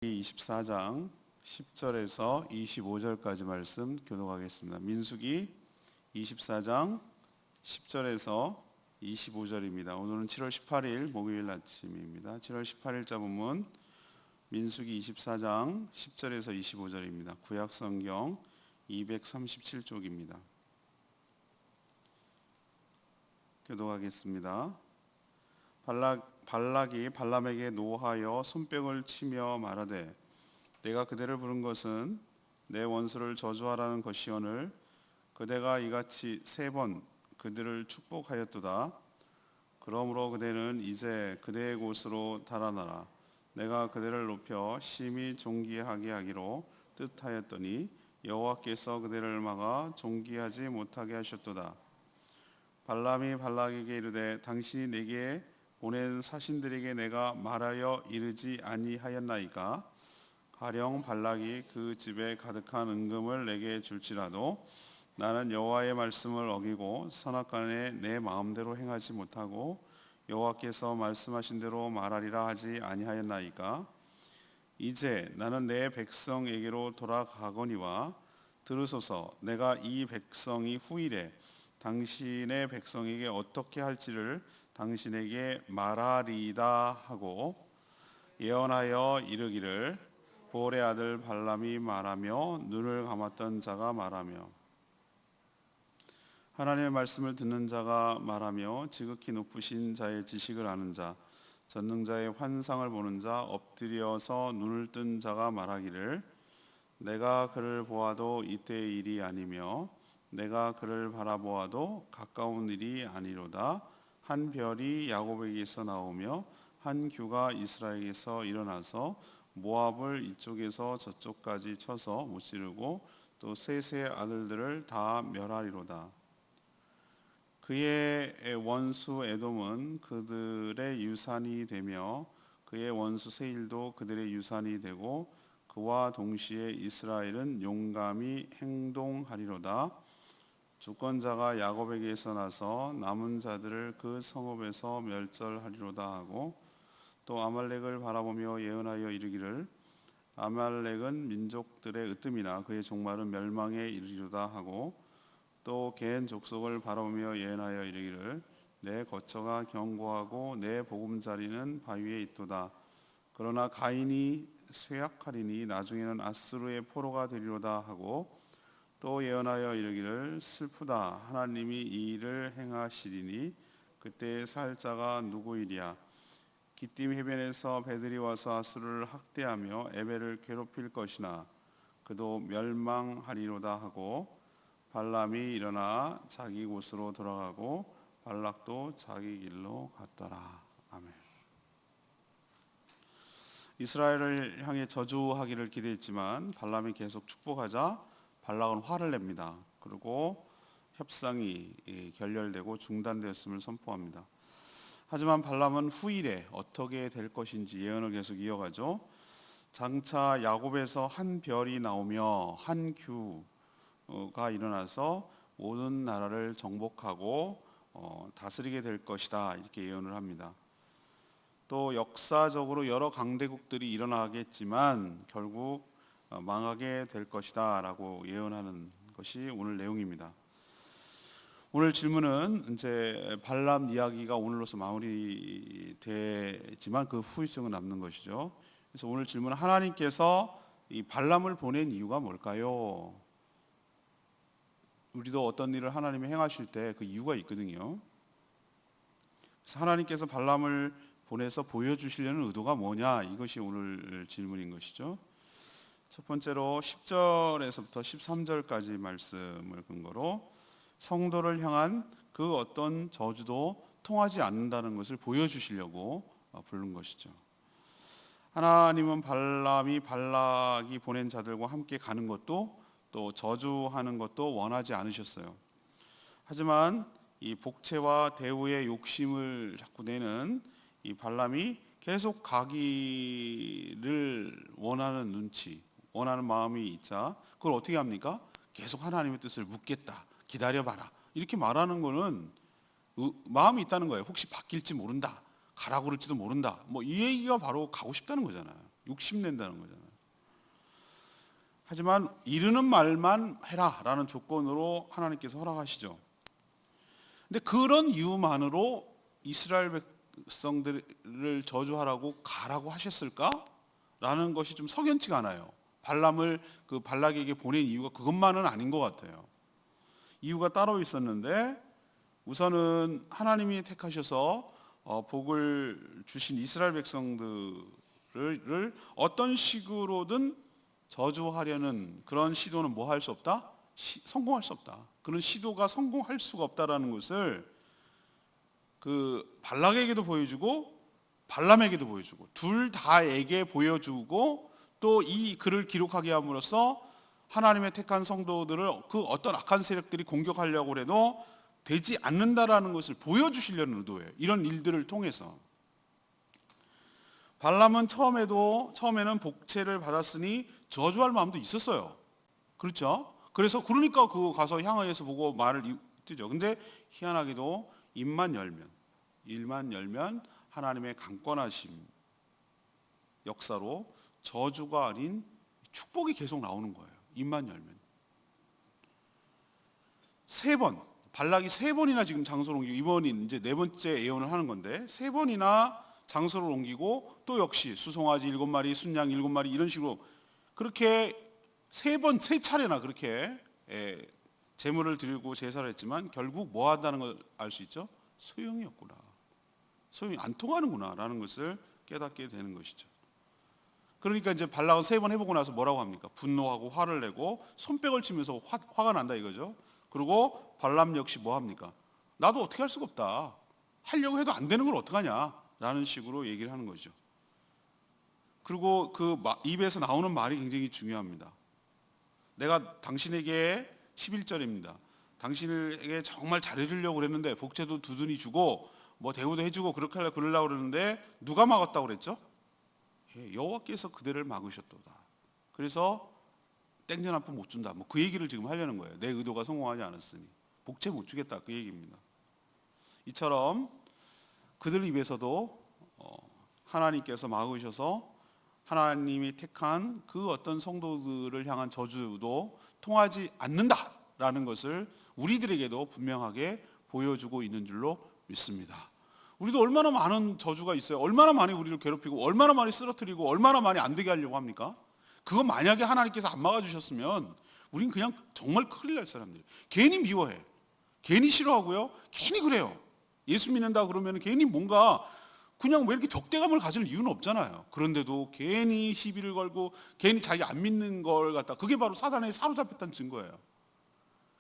24장 10절에서 25절까지 말씀 교독하겠습니다. 민수기 24장 10절에서 25절입니다. 오늘은 7월 18일 목요일 아침입니다. 7월 18일자 본문 민수기 24장 10절에서 25절입니다. 구약성경 237쪽입니다. 교독하겠습니다. 발락이 발람에게 노하여 손뼉을 치며 말하되 내가 그대를 부른 것은 내 원수를 저주하라는 것이오늘 그대가 이같이 3번 그들을 축복하였도다. 그러므로 그대는 이제 그대의 곳으로 달아나라. 내가 그대를 높여 심히 존귀하게 하기로 뜻하였더니 여호와께서 그대를 막아 존귀하지 못하게 하셨도다. 발람이 발락에게 이르되 당신이 내게 보낸 사신들에게 내가 말하여 이르지 아니하였나이까? 가령 발락이 그 집에 가득한 은금을 내게 줄지라도 나는 여호와의 말씀을 어기고 선악간에 내 마음대로 행하지 못하고 여호와께서 말씀하신 대로 말하리라 하지 아니하였나이까? 이제 나는 내 백성에게로 돌아가거니와 들으소서. 내가 이 백성이 후일에 당신의 백성에게 어떻게 할지를 당신에게 말하리다 하고 예언하여 이르기를 보올의 아들 발람이 말하며 눈을 감았던 자가 말하며 하나님의 말씀을 듣는 자가 말하며 지극히 높으신 자의 지식을 아는 자 전능자의 환상을 보는 자 엎드려서 눈을 뜬 자가 말하기를 내가 그를 보아도 이때의 일이 아니며 내가 그를 바라보아도 가까운 일이 아니로다. 한 별이 야곱에게서 나오며 한 규가 이스라엘에게서 일어나서 모압을 이쪽에서 저쪽까지 쳐서 무찌르고 또 셋의 아들들을 다 멸하리로다. 그의 원수 에돔은 그들의 유산이 되며 그의 원수 세일도 그들의 유산이 되고 그와 동시에 이스라엘은 용감히 행동하리로다. 주권자가 야곱에게서 나서 남은 자들을 그 성읍에서 멸절하리로다 하고 또 아말렉을 바라보며 예언하여 이르기를 아말렉은 민족들의 으뜸이나 그의 종말은 멸망에 이르리로다 하고 또 겐 족속을 바라보며 예언하여 이르기를 내 거처가 견고하고 내 보금자리는 바위에 있도다. 그러나 가인이 쇠약하리니 나중에는 아수르의 포로가 되리로다 하고 또 예언하여 이르기를 슬프다. 하나님이 이 일을 행하시리니 그때의 살자가 누구이랴? 기띔 해변에서 배들이 와서 아수르를 학대하며 에벨을 괴롭힐 것이나 그도 멸망하리로다 하고 발람이 일어나 자기 곳으로 돌아가고 발락도 자기 길로 갔더라. 아멘. 이스라엘을 향해 저주하기를 기대했지만 발람이 계속 축복하자 발락은 화를 냅니다. 그리고 협상이 결렬되고 중단되었음을 선포합니다. 하지만 발람은 후일에 어떻게 될 것인지 예언을 계속 이어가죠. 장차 야곱에서 한 별이 나오며 한 규가 일어나서 모든 나라를 정복하고 다스리게 될 것이다 이렇게 예언을 합니다. 또 역사적으로 여러 강대국들이 일어나겠지만 결국 망하게 될 것이다 라고 예언하는 것이 오늘 내용입니다. 오늘 질문은 이제 발람 이야기가 오늘로서 마무리되지만 그 후유증은 남는 것이죠. 그래서 오늘 질문은 하나님께서 이 발람을 보낸 이유가 뭘까요? 우리도 어떤 일을 하나님이 행하실 때 그 이유가 있거든요. 그래서 하나님께서 발람을 보내서 보여주시려는 의도가 뭐냐 이것이 오늘 질문인 것이죠. 첫 번째로 10절에서부터 13절까지 말씀을 근거로 성도를 향한 그 어떤 저주도 통하지 않는다는 것을 보여주시려고 부른 것이죠. 하나님은 발락이 보낸 자들과 함께 가는 것도 또 저주하는 것도 원하지 않으셨어요. 하지만 이 복채와 대우의 욕심을 자꾸 내는 이 발람이 계속 가기를 원하는 눈치, 원하는 마음이 있자 그걸 어떻게 합니까? 계속 하나님의 뜻을 묻겠다. 기다려봐라. 이렇게 말하는 거는 마음이 있다는 거예요. 혹시 바뀔지 모른다. 가라고 그럴지도 모른다. 뭐 이 얘기가 바로 가고 싶다는 거잖아요. 욕심낸다는 거잖아요. 하지만 이르는 말만 해라라는 조건으로 하나님께서 허락하시죠. 근데 그런 이유만으로 이스라엘 백성들을 저주하라고 가라고 하셨을까라는 것이 좀 석연치가 않아요. 발람을 그 발락에게 보낸 이유가 그것만은 아닌 것 같아요. 이유가 따로 있었는데, 우선은 하나님이 택하셔서 복을 주신 이스라엘 백성들을 어떤 식으로든 저주하려는 그런 시도는 뭐 할 수 없다? 성공할 수 없다. 그런 시도가 성공할 수가 없다라는 것을 그 발락에게도 보여주고 발람에게도 보여주고 둘 다에게 보여주고, 또 이 글을 기록하게 함으로써 하나님의 택한 성도들을 그 어떤 악한 세력들이 공격하려고 해도 되지 않는다라는 것을 보여주시려는 의도예요. 이런 일들을 통해서. 발람은 처음에는 복채를 받았으니 저주할 마음도 있었어요. 그렇죠? 그러니까 그 가서 향하에서 보고 말을 뜨죠. 근데 희한하게도 입만 열면 하나님의 강권하심 역사로 저주가 아닌 축복이 계속 나오는 거예요. 입만 열면. 발락이 3번이나 지금 장소를 옮기고, 이번이 이제 4번째 예언을 하는 건데 3번이나 장소를 옮기고, 또 역시 수송아지 7마리, 순양 7마리 이런 식으로 그렇게 3차례나 그렇게 제물을 드리고 제사를 했지만 결국 뭐 한다는 걸 알 수 있죠? 소용이 없구나. 소용이 안 통하는구나 라는 것을 깨닫게 되는 것이죠. 그러니까 이제 발락은 3번 해보고 나서 뭐라고 합니까? 분노하고 화를 내고 손뼉을 치면서 화가 난다 이거죠. 그리고 발람 역시 뭐 합니까? 나도 어떻게 할 수가 없다. 하려고 해도 안 되는 걸 어떡하냐 라는 식으로 얘기를 하는 거죠. 그리고 그 입에서 나오는 말이 굉장히 중요합니다. 내가 당신에게 11절입니다. 당신에게 정말 잘해주려고 그랬는데 복채도 두둔히 주고 뭐 대우도 해주고 그렇게 그러려고 그러는데 누가 막았다고 그랬죠? 여호와께서 그대를 막으셨도다. 그래서 땡전 한 푼 못 준다. 뭐 그 얘기를 지금 하려는 거예요. 내 의도가 성공하지 않았으니 복채 못 주겠다 그 얘기입니다. 이처럼 그들 입에서도 하나님께서 막으셔서 하나님이 택한 그 어떤 성도들을 향한 저주도 통하지 않는다라는 것을 우리들에게도 분명하게 보여주고 있는 줄로 믿습니다. 우리도 얼마나 많은 저주가 있어요. 얼마나 많이 우리를 괴롭히고 얼마나 많이 쓰러뜨리고 얼마나 많이 안 되게 하려고 합니까? 그거 만약에 하나님께서 안 막아주셨으면 우린 그냥 정말 큰일 날 사람들이에요. 괜히 미워해, 괜히 싫어하고요, 괜히 그래요. 예수 믿는다 그러면 괜히 뭔가 그냥 왜 이렇게 적대감을 가질 이유는 없잖아요. 그런데도 괜히 시비를 걸고 괜히 자기 안 믿는 걸 갖다, 그게 바로 사단에 사로잡혔다는 증거예요.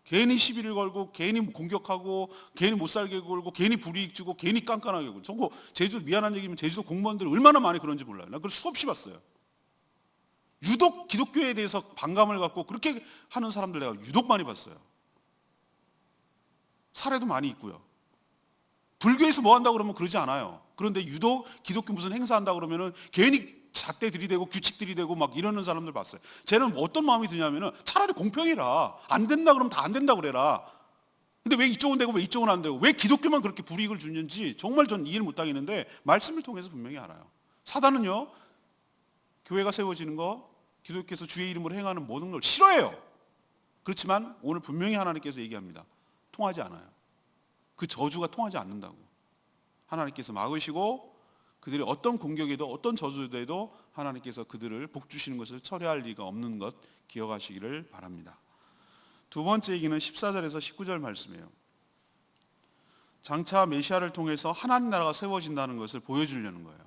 괜히 시비를 걸고 괜히 공격하고 괜히 못 살게 굴고 괜히 불이익 주고 괜히 깐깐하게 굴고. 저거 제주도, 미안한 얘기면 제주도 공무원들 얼마나 많이 그런지 몰라요. 난 그걸 수없이 봤어요. 유독 기독교에 대해서 반감을 갖고 그렇게 하는 사람들 내가 유독 많이 봤어요. 사례도 많이 있고요. 불교에서 뭐 한다고 그러면 그러지 않아요. 그런데 유독 기독교 무슨 행사한다 그러면은 괜히 잣대 들이대고 규칙 들이대고 막 이러는 사람들 봤어요. 쟤는 어떤 마음이 드냐면은 차라리 공평해라. 안 된다 그러면 다 안 된다 그래라. 근데 왜 이쪽은 되고 왜 이쪽은 안 되고 왜 기독교만 그렇게 불이익을 주는지 정말 전 이해를 못 하겠는데 말씀을 통해서 분명히 알아요. 사단은요, 교회가 세워지는 거, 기독교에서 주의 이름으로 행하는 모든 걸 싫어해요. 그렇지만 오늘 분명히 하나님께서 얘기합니다. 통하지 않아요. 그 저주가 통하지 않는다고. 하나님께서 막으시고 그들이 어떤 공격에도 어떤 저주에도 하나님께서 그들을 복 주시는 것을 철회할 리가 없는 것 기억하시기를 바랍니다. 두 번째 얘기는 14절에서 19절 말씀이에요. 장차 메시아를 통해서 하나님 나라가 세워진다는 것을 보여주려는 거예요.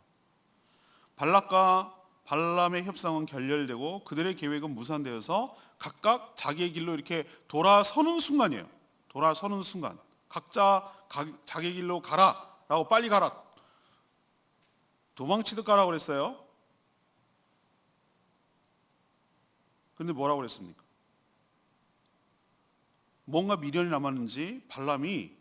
발락과 발람의 협상은 결렬되고 그들의 계획은 무산되어서 각각 자기의 길로 이렇게 돌아서는 순간이에요. 돌아서는 순간. 각자 자기 길로 가라 라고, 빨리 가라. 도망치듯 가라고 그랬어요. 그런데 뭐라고 그랬습니까? 뭔가 미련이 남았는지 발람이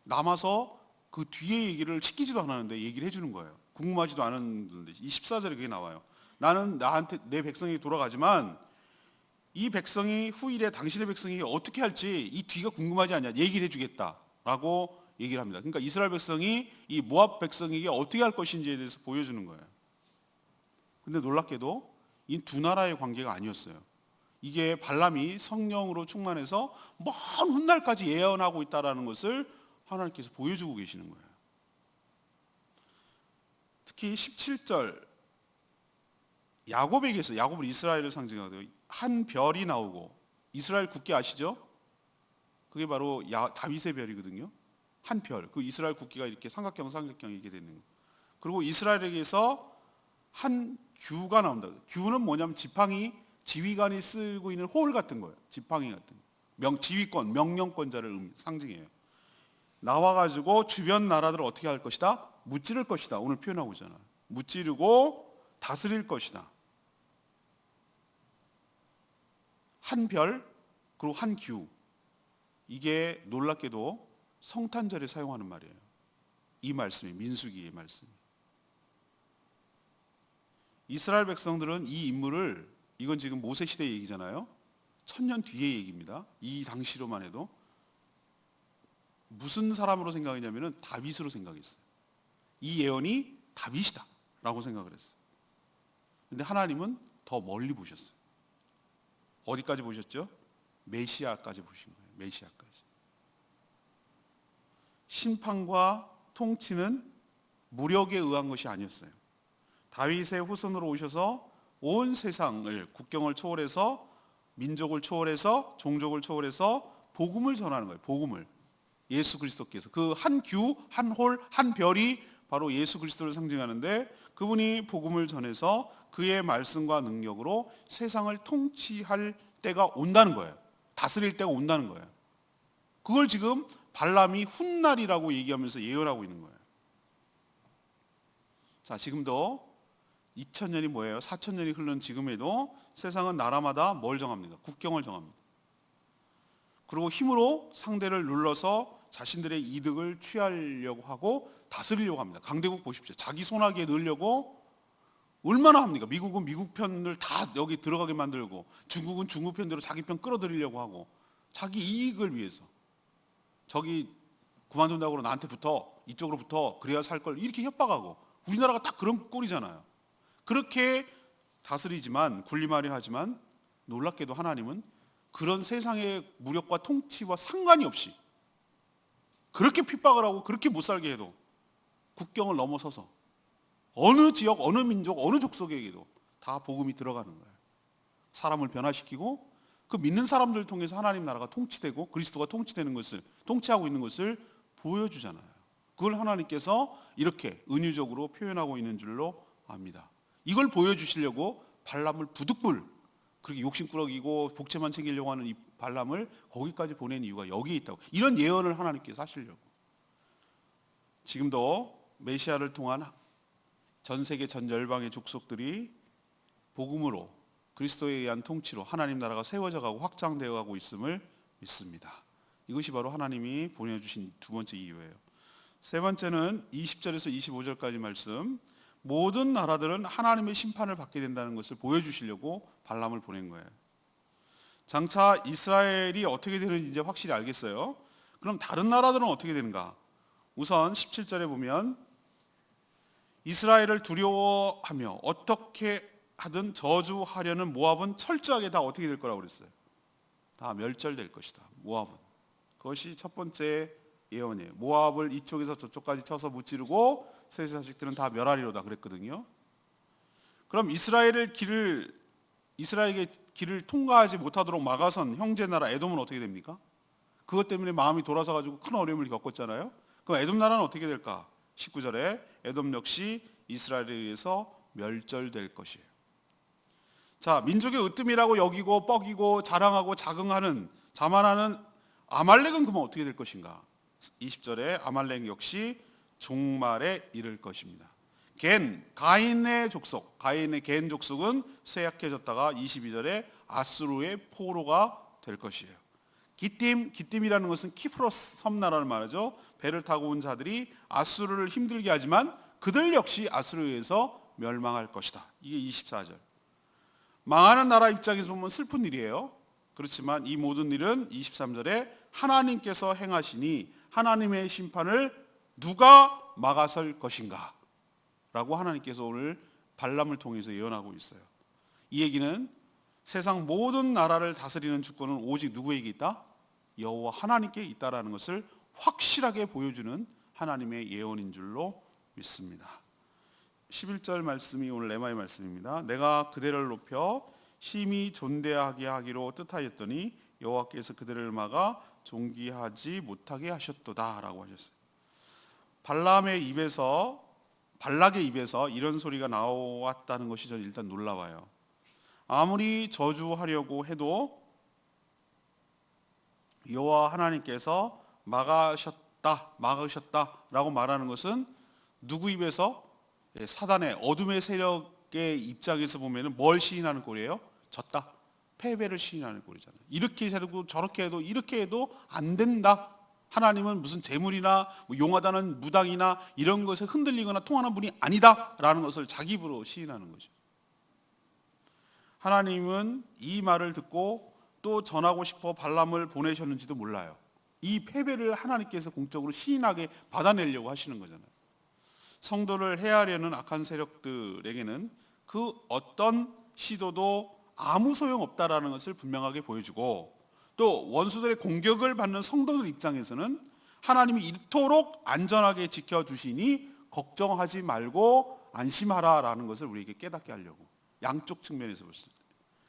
남아서 그 뒤에 얘기를 시키지도 않았는데 얘기를 해주는 거예요. 궁금하지도 않았는데. 이 14절에 그게 나와요. 나는 나한테 내 백성에게 돌아가지만 이 백성이 후일에 당신의 백성이 어떻게 할지 이 뒤가 궁금하지 않냐, 얘기를 해주겠다라고 얘기를 합니다. 그러니까 이스라엘 백성이 이 모압 백성에게 어떻게 할 것인지에 대해서 보여주는 거예요. 근데 놀랍게도 이 두 나라의 관계가 아니었어요. 이게 발람이 성령으로 충만해서 먼 훗날까지 예언하고 있다는 것을 하나님께서 보여주고 계시는 거예요. 특히 17절 야곱에게서, 야곱은 이스라엘을 상징하고요, 한 별이 나오고, 이스라엘 국기 아시죠? 그게 바로 다윗의 별이거든요. 한 별, 그 이스라엘 국기가 이렇게 삼각형 이렇게 되는 거예요. 그리고 이스라엘에게서 한 규가 나온다. 규는 뭐냐면 지휘관이 쓰고 있는 홀 같은 거예요. 지팡이 같은 지휘권, 명령권자를 상징해요. 나와가지고 주변 나라들을 어떻게 할 것이다? 무찌를 것이다. 오늘 표현하고 있잖아요. 무찌르고 다스릴 것이다. 한 별, 그리고 한 규. 이게 놀랍게도 성탄절에 사용하는 말이에요. 이 말씀이, 민수기의 말씀. 이스라엘 백성들은 이 인물을, 이건 지금 모세 시대 얘기잖아요. 1000년 뒤의 얘기입니다. 이 당시로만 해도 무슨 사람으로 생각했냐면 다윗으로 생각했어요. 이 예언이 다윗이다 라고 생각을 했어요. 근데 하나님은 더 멀리 보셨어요. 어디까지 보셨죠? 메시아까지 보신 거예요. 메시아까지. 심판과 통치는 무력에 의한 것이 아니었어요. 다윗의 후손으로 오셔서 온 세상을, 국경을 초월해서, 민족을 초월해서, 종족을 초월해서 복음을 전하는 거예요. 복음을. 예수 그리스도께서. 그 한 규, 한 홀, 한 별이 바로 예수 그리스도를 상징하는데, 그분이 복음을 전해서 그의 말씀과 능력으로 세상을 통치할 때가 온다는 거예요. 다스릴 때가 온다는 거예요. 그걸 지금 발람이 훗날이라고 얘기하면서 예언하고 있는 거예요. 자, 지금도 2000년이 뭐예요? 4000년이 흐른 지금에도 세상은 나라마다 뭘 정합니까? 국경을 정합니다. 그리고 힘으로 상대를 눌러서 자신들의 이득을 취하려고 하고 다스리려고 합니다. 강대국 보십시오. 자기 손아귀에 넣으려고 얼마나 합니까? 미국은 미국 편을 다 여기 들어가게 만들고, 중국은 중국 편대로 자기 편 끌어들이려고 하고, 자기 이익을 위해서. 저기 그만둔다고 나한테 붙어, 이쪽으로 붙어, 그래야 살 걸, 이렇게 협박하고. 우리나라가 딱 그런 꼴이잖아요. 그렇게 다스리지만, 군림하려 하지만, 놀랍게도 하나님은 그런 세상의 무력과 통치와 상관이 없이 그렇게 핍박을 하고 그렇게 못 살게 해도 국경을 넘어서서 어느 지역, 어느 민족, 어느 족속에게도 다 복음이 들어가는 거예요. 사람을 변화시키고 그 믿는 사람들을 통해서 하나님 나라가 통치되고 그리스도가 통치되는 것을, 통치하고 있는 것을 보여주잖아요. 그걸 하나님께서 이렇게 은유적으로 표현하고 있는 줄로 압니다. 이걸 보여주시려고 발람을 부득불, 그렇게 욕심꾸러기고 복채만 챙기려고 하는 이 발람을 거기까지 보낸 이유가 여기에 있다고. 이런 예언을 하나님께서 하시려고. 지금도 메시아를 통한 전 세계 전 열방의 족속들이 복음으로, 그리스도에 의한 통치로 하나님 나라가 세워져 가고 확장되어 가고 있음을 믿습니다. 이것이 바로 하나님이 보내주신 두 번째 이유예요. 세 번째는 20절에서 25절까지 말씀. 모든 나라들은 하나님의 심판을 받게 된다는 것을 보여주시려고 발람을 보낸 거예요. 장차 이스라엘이 어떻게 되는지 이제 확실히 알겠어요. 그럼 다른 나라들은 어떻게 되는가? 우선 17절에 보면 이스라엘을 두려워하며 어떻게 하든 저주하려는 모압은 철저하게 다 어떻게 될 거라고 그랬어요? 다 멸절될 것이다. 모압은. 그것이 첫 번째 예언이에요. 모압을 이쪽에서 저쪽까지 쳐서 무찌르고 세 자식들은 다 멸하리로다 그랬거든요. 그럼 이스라엘의 길을 통과하지 못하도록 막아선 형제 나라 에돔은 어떻게 됩니까? 그것 때문에 마음이 돌아서 가지고 큰 어려움을 겪었잖아요. 그럼 에돔 나라는 어떻게 될까? 19절에 에돔 역시 이스라엘에 의해서 멸절될 것이에요. 자, 민족의 으뜸이라고 여기고 뻐기고 자랑하고 자긍하는, 자만하는 아말렉은 그러면 어떻게 될 것인가? 20절에 아말렉 역시 종말에 이를 것입니다. 가인의 족속, 가인의 겐 족속은 쇠약해졌다가 22절에 아수르의 포로가 될 것이에요. 기띔이라는 것은 키프로스 섬나라를 말하죠. 배를 타고 온 자들이 아수르를 힘들게 하지만 그들 역시 아수르에 의해서 멸망할 것이다. 이게 24절. 망하는 나라 입장에서 보면 슬픈 일이에요. 그렇지만 이 모든 일은 23절에 하나님께서 행하시니 하나님의 심판을 누가 막아설 것인가? 라고 하나님께서 오늘 발람을 통해서 예언하고 있어요. 이 얘기는 세상 모든 나라를 다스리는 주권은 오직 누구에게 있다? 여호와 하나님께 있다라는 것을 확실하게 보여주는 하나님의 예언인 줄로 믿습니다. 11절 말씀이 오늘 레마의 말씀입니다. 내가 그대를 높여 심히 존대하게 하기로 뜻하였더니 여호와께서 그대를 막아 존귀하지 못하게 하셨도다 라고 하셨어요. 발락의 입에서 이런 소리가 나왔다는 것이 저는 일단 놀라워요. 아무리 저주하려고 해도 여호와 하나님께서 막으셨다라고 말하는 것은 누구 입에서? 사단의 어둠의 세력의 입장에서 보면 뭘 시인하는 꼴이에요? 졌다, 패배를 시인하는 꼴이잖아요. 이렇게 해도 저렇게 해도 이렇게 해도 안 된다. 하나님은 무슨 재물이나 용하다는 무당이나 이런 것에 흔들리거나 통하는 분이 아니다라는 것을 자기 입으로 시인하는 거죠. 하나님은 이 말을 듣고 또 전하고 싶어 발람을 보내셨는지도 몰라요. 이 패배를 하나님께서 공적으로 시인하게 받아내려고 하시는 거잖아요. 성도를 해하려는 악한 세력들에게는 그 어떤 시도도 아무 소용없다라는 것을 분명하게 보여주고, 또 원수들의 공격을 받는 성도들 입장에서는 하나님이 이토록 안전하게 지켜주시니 걱정하지 말고 안심하라라는 것을 우리에게 깨닫게 하려고, 양쪽 측면에서 볼 수 있어요.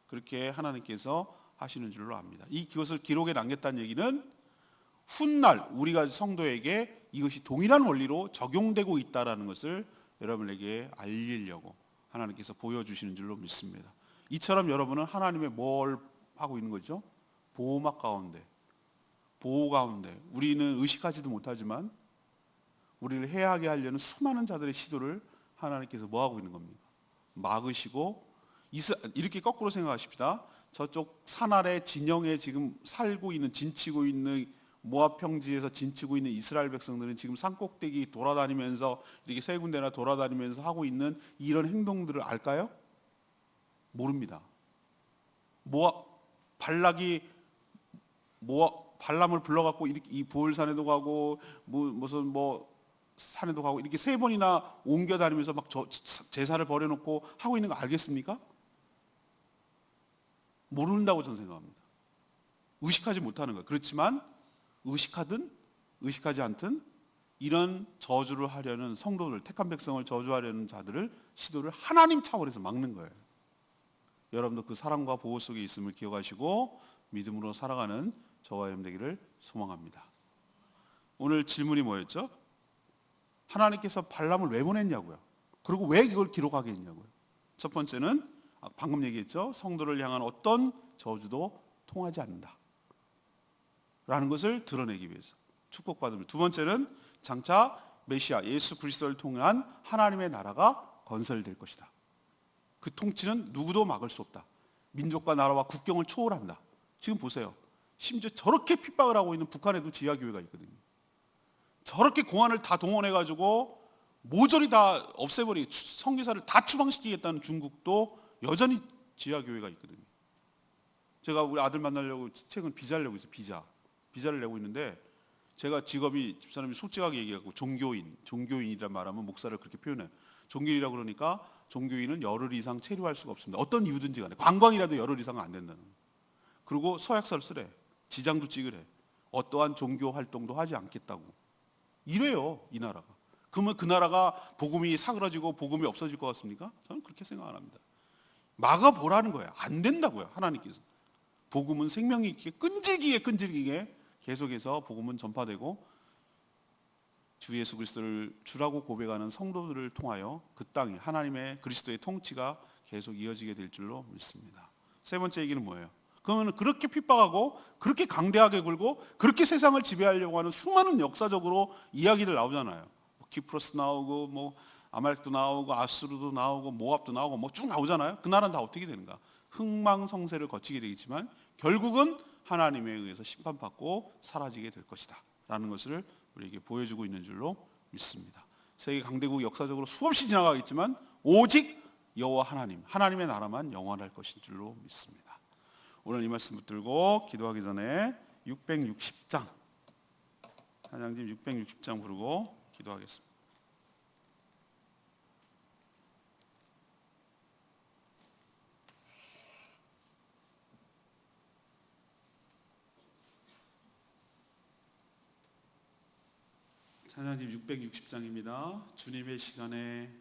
그렇게 하나님께서 하시는 줄로 압니다. 이것을 기록에 남겼다는 얘기는 훗날 우리가 성도에게 이것이 동일한 원리로 적용되고 있다는 것을 여러분에게 알리려고 하나님께서 보여주시는 줄로 믿습니다. 이처럼 여러분은 하나님의 뭘 하고 있는 거죠? 보호막 가운데, 보호 가운데, 우리는 의식하지도 못하지만 우리를 해하게 하려는 수많은 자들의 시도를 하나님께서 뭐 하고 있는 겁니까? 막으시고, 이렇게 거꾸로 생각하십시다. 저쪽 산 아래 진영에 지금 살고 있는, 진치고 있는 모압 평지에서 진치고 있는 이스라엘 백성들은 지금 산꼭대기 돌아다니면서 이렇게 세 군데나 돌아다니면서 하고 있는 이런 행동들을 알까요? 모릅니다. 발람을 불러갖고 이 부올산에도 가고 무슨 산에도 가고 이렇게 세 번이나 옮겨 다니면서 막 제사를 벌여놓고 하고 있는 거 알겠습니까? 모른다고 저는 생각합니다. 의식하지 못하는 거예요. 그렇지만 의식하든 의식하지 않든 이런 저주를 하려는 성도들, 택한 백성을 저주하려는 자들을 시도를 하나님 차원에서 막는 거예요. 여러분도 그 사랑과 보호 속에 있음을 기억하시고 믿음으로 살아가는 저와 여러분 되기를 소망합니다. 오늘 질문이 뭐였죠? 하나님께서 발람을 왜 보냈냐고요? 그리고 왜 이걸 기록하게 했냐고요? 첫 번째는 방금 얘기했죠. 성도를 향한 어떤 저주도 통하지 않는다 라는 것을 드러내기 위해서 축복받음을. 두 번째는 장차 메시아 예수 그리스도를 통한 하나님의 나라가 건설될 것이다. 그 통치는 누구도 막을 수 없다. 민족과 나라와 국경을 초월한다. 지금 보세요. 심지어 저렇게 핍박을 하고 있는 북한에도 지하교회가 있거든요. 저렇게 공안을 다 동원해가지고 모조리 다 없애버리고 선교사를 다 추방시키겠다는 중국도 여전히 지하교회가 있거든요. 제가 우리 아들 만나려고 최근 비자를 내고 있어요. 비자를 내고 있는데, 제가 직업이, 집사람이 솔직하게 얘기하고 종교인이란 말하면 목사를 그렇게 표현해요. 종교인이라고 그러니까 종교인은 열흘 이상 체류할 수가 없습니다. 어떤 이유든지 간에 관광이라도 열흘 이상은 안 된다는 거예요. 그리고 서약서를 쓰래. 지장도 찍으래. 어떠한 종교 활동도 하지 않겠다고. 이래요, 이 나라가. 그러면 그 나라가 복음이 사그라지고 복음이 없어질 것 같습니까? 저는 그렇게 생각 안 합니다. 막아보라는 거예요. 안 된다고요, 하나님께서. 복음은 생명이 있게 끈질기게 계속해서 복음은 전파되고 주 예수 그리스도를 주라고 고백하는 성도들을 통하여 그 땅이 하나님의 그리스도의 통치가 계속 이어지게 될 줄로 믿습니다. 세 번째 얘기는 뭐예요? 그러면 그렇게 핍박하고 그렇게 강대하게 굴고 그렇게 세상을 지배하려고 하는 수많은 역사적으로 이야기들 나오잖아요. 키프로스 나오고 아말렉도 나오고 아수르도 나오고 모압도 나오고 쭉 나오잖아요. 그 나라는 다 어떻게 되는가? 흥망성쇠를 거치게 되겠지만 결국은 하나님에 의해서 심판받고 사라지게 될 것이다 라는 것을 우리에게 보여주고 있는 줄로 믿습니다. 세계 강대국 역사적으로 수없이 지나가겠지만 오직 여호와 하나님의 나라만 영원할 것인 줄로 믿습니다. 오늘 이 말씀 붙들고 기도하기 전에 660장 찬양집 660장 부르고 기도하겠습니다. 찬양집 660장입니다. 주님의 시간에.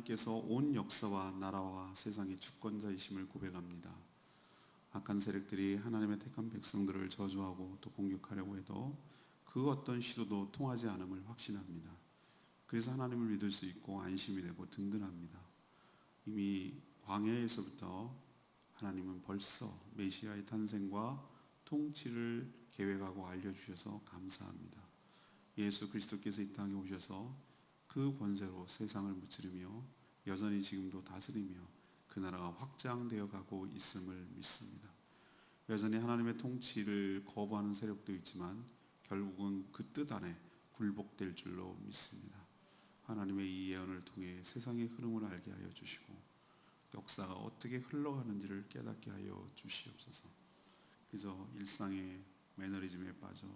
하나님께서 온 역사와 나라와 세상의 주권자이심을 고백합니다. 악한 세력들이 하나님의 택한 백성들을 저주하고 또 공격하려고 해도 그 어떤 시도도 통하지 않음을 확신합니다. 그래서 하나님을 믿을 수 있고 안심이 되고 든든합니다. 이미 광야에서부터 하나님은 벌써 메시아의 탄생과 통치를 계획하고 알려주셔서 감사합니다. 예수 그리스도께서 이 땅에 오셔서 그 권세로 세상을 무찌르며 여전히 지금도 다스리며 그 나라가 확장되어 가고 있음을 믿습니다. 여전히 하나님의 통치를 거부하는 세력도 있지만 결국은 그 뜻 안에 굴복될 줄로 믿습니다. 하나님의 이 예언을 통해 세상의 흐름을 알게 하여 주시고 역사가 어떻게 흘러가는지를 깨닫게 하여 주시옵소서. 그저 일상의 매너리즘에 빠져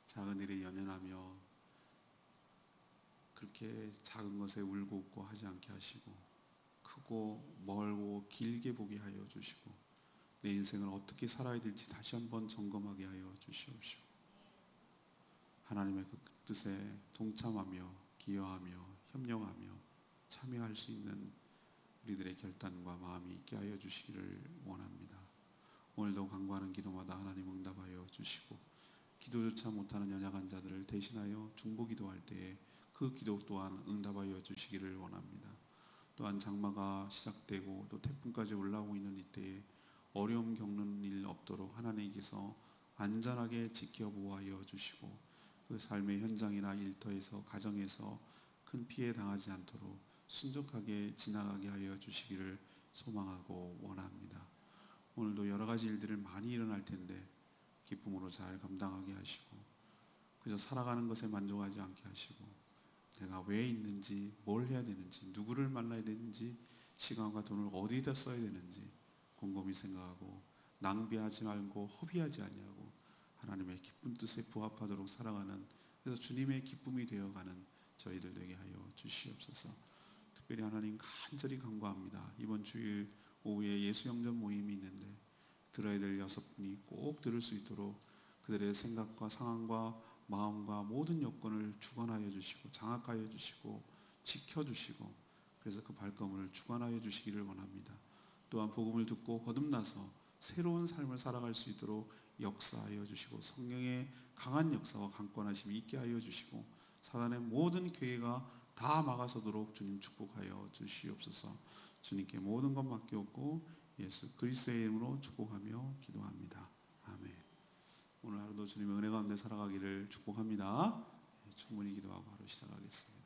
작은 일에 연연하며 그렇게 작은 것에 울고 웃고 하지 않게 하시고 크고 멀고 길게 보게 하여 주시고 내 인생을 어떻게 살아야 될지 다시 한번 점검하게 하여 주시옵시고 하나님의 그 뜻에 동참하며 기여하며 협력하며 참여할 수 있는 우리들의 결단과 마음이 있게 하여 주시기를 원합니다. 오늘도 간구하는 기도마다 하나님 응답하여 주시고 기도조차 못하는 연약한 자들을 대신하여 중보기도할 때에 그 기도 또한 응답하여 주시기를 원합니다. 또한 장마가 시작되고 또 태풍까지 올라오고 있는 이때에 어려움 겪는 일 없도록 하나님께서 안전하게 지켜 보호하여 주시고 그 삶의 현장이나 일터에서 가정에서 큰 피해 당하지 않도록 순적하게 지나가게 하여 주시기를 소망하고 원합니다. 오늘도 여러 가지 일들을 많이 일어날 텐데 기쁨으로 잘 감당하게 하시고 그저 살아가는 것에 만족하지 않게 하시고 내가 왜 있는지, 뭘 해야 되는지, 누구를 만나야 되는지, 시간과 돈을 어디다 써야 되는지 곰곰이 생각하고 낭비하지 말고 허비하지 아니하고 하나님의 기쁜 뜻에 부합하도록 살아가는, 그래서 주님의 기쁨이 되어가는 저희들 되게 하여 주시옵소서. 특별히 하나님 간절히 간구합니다. 이번 주일 오후에 예수영전 모임이 있는데 들어야 될 6분이 꼭 들을 수 있도록 그들의 생각과 상황과 마음과 모든 여건을 주관하여 주시고 장악하여 주시고 지켜주시고 그래서 그 발걸음을 주관하여 주시기를 원합니다. 또한 복음을 듣고 거듭나서 새로운 삶을 살아갈 수 있도록 역사하여 주시고 성령의 강한 역사와 강권하심이 있게 하여 주시고 사단의 모든 계획가 다 막아서도록 주님 축복하여 주시옵소서. 주님께 모든 것 맡기옵고 예수 그리스도의 이름으로 축복하며 기도합니다. 아멘. 오늘 하루도 주님의 은혜 가운데 살아가기를 축복합니다. 충분히 기도하고 하루 시작하겠습니다.